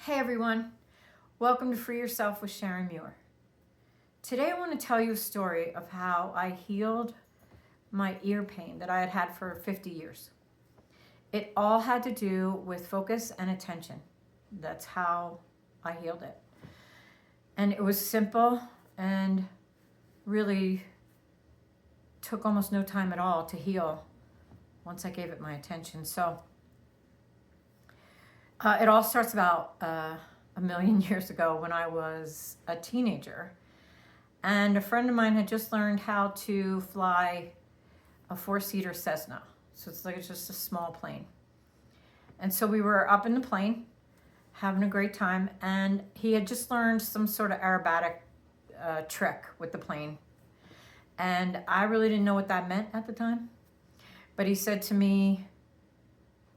Hey everyone, welcome to Free Yourself with Sharon Muir. Today I want to tell you a story of how I healed my ear pain that I had had for 50 years. It all had to do with focus and attention. That's how I healed it. And it was simple and really took almost no time at all to heal once I gave it my attention. So it all starts about a million years ago when I was a teenager. And a friend of mine had just learned how to fly a four-seater Cessna. So it's just a small plane. And so we were up in the plane having a great time. And he had just learned some sort of aerobatic trick with the plane. And I really didn't know what that meant at the time. But he said to me,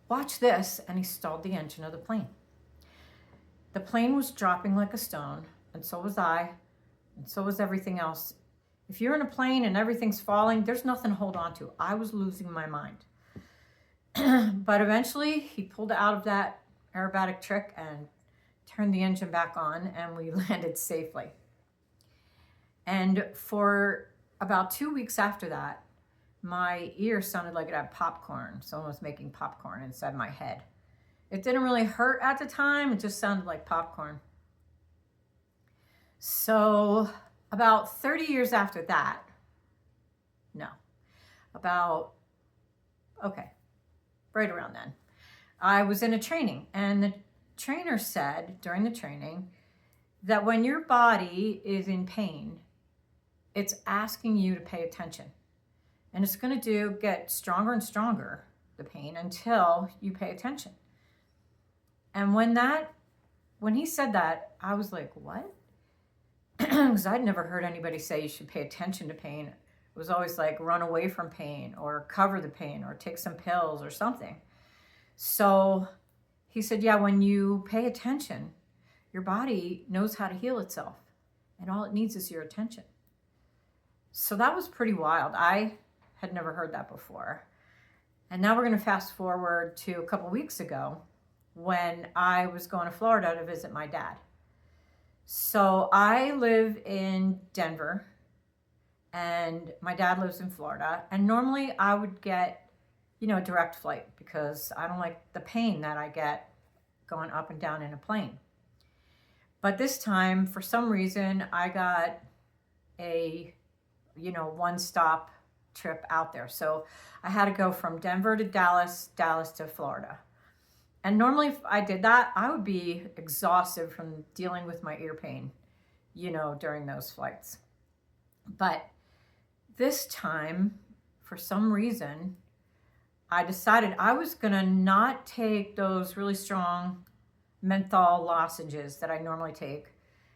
"Watch this," and he stalled the engine of the plane. The plane was dropping like a stone, and so was I, and so was everything else. If you're in a plane and everything's falling, there's nothing to hold on to. I was losing my mind. But eventually, he pulled out of that aerobatic trick and turned the engine back on, and we landed safely. And for about 2 weeks after that, my ear sounded like it had popcorn. Someone was making popcorn inside my head. It didn't really hurt at the time. It just sounded like popcorn. So about 30 years after that, right around then, I was in a training, and the trainer said during the training that when your body is in pain, it's asking you to pay attention. And it's going to get stronger and stronger, the pain, until you pay attention. And when he said that, I was like, what? Because I'd never heard anybody say you should pay attention to pain. It was always like run away from pain or cover the pain or take some pills or something. So he said, yeah, when you pay attention, your body knows how to heal itself. And all it needs is your attention. So that was pretty wild. I had never heard that before. And now we're going to fast forward to a couple weeks ago when I was going to Florida to visit my dad. So I live in Denver and my dad lives in Florida. And normally I would get, a direct flight because I don't like the pain that I get going up and down in a plane. But this time, for some reason, I got a, one-stop trip out there. So I had to go from Denver to Dallas, Dallas to Florida. And normally if I did that, I would be exhausted from dealing with my ear pain, during those flights. But this time, for some reason, I decided I was gonna not take those really strong menthol lozenges that I normally take.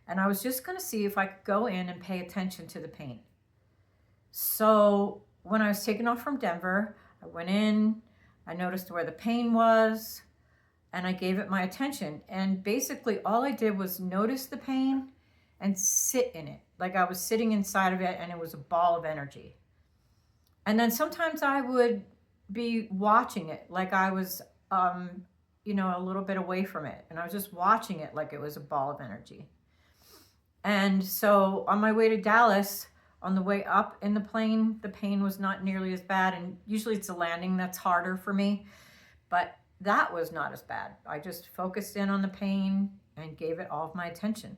And I was just gonna see if I could go in and pay attention to the pain. So when I was taking off from Denver, I went in, I noticed where the pain was, and I gave it my attention. And basically all I did was notice the pain and sit in it. Like I was sitting inside of it and it was a ball of energy. And then sometimes I would be watching it like I was, a little bit away from it. And I was just watching it like it was a ball of energy. And so on my way to Dallas, on the way up in the plane, the pain was not nearly as bad. And usually it's a landing that's harder for me, but that was not as bad. I just focused in on the pain and gave it all of my attention.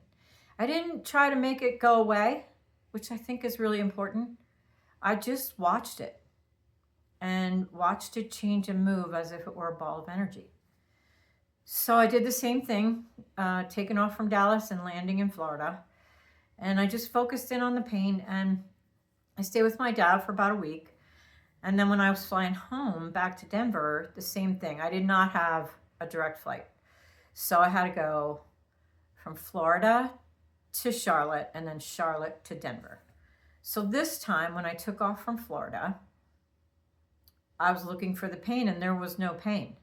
I didn't try to make it go away, which I think is really important. I just watched it and watched it change and move as if it were a ball of energy. So I did the same thing, taking off from Dallas and landing in Florida. And I just focused in on the pain, and I stayed with my dad for about a week. And then when I was flying home back to Denver, the same thing. I did not have a direct flight. So I had to go from Florida to Charlotte and then Charlotte to Denver. So this time when I took off from Florida, I was looking for the pain and there was no pain.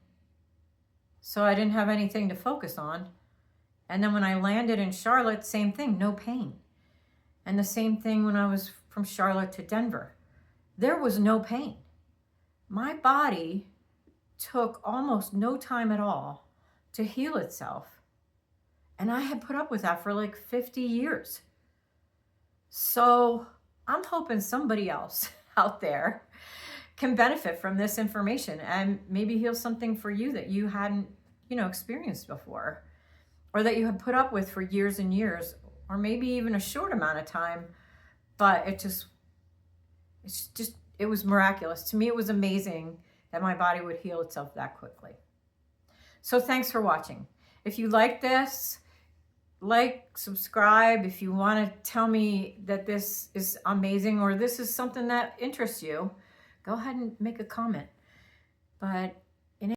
So I didn't have anything to focus on. And then when I landed in Charlotte, same thing, no pain. And the same thing when I was from Charlotte to Denver. There was no pain. My body took almost no time at all to heal itself And I had put up with that for like 50 years. So I'm hoping somebody else out there can benefit from this information and maybe heal something for you that you hadn't, experienced before, or that you had put up with for years and years, or maybe even a short amount of time. But it was miraculous. To me, it was amazing that my body would heal itself that quickly. So thanks for watching. If you like this, like, subscribe. If you want to tell me that this is amazing or this is something that interests you, go ahead and make a comment. But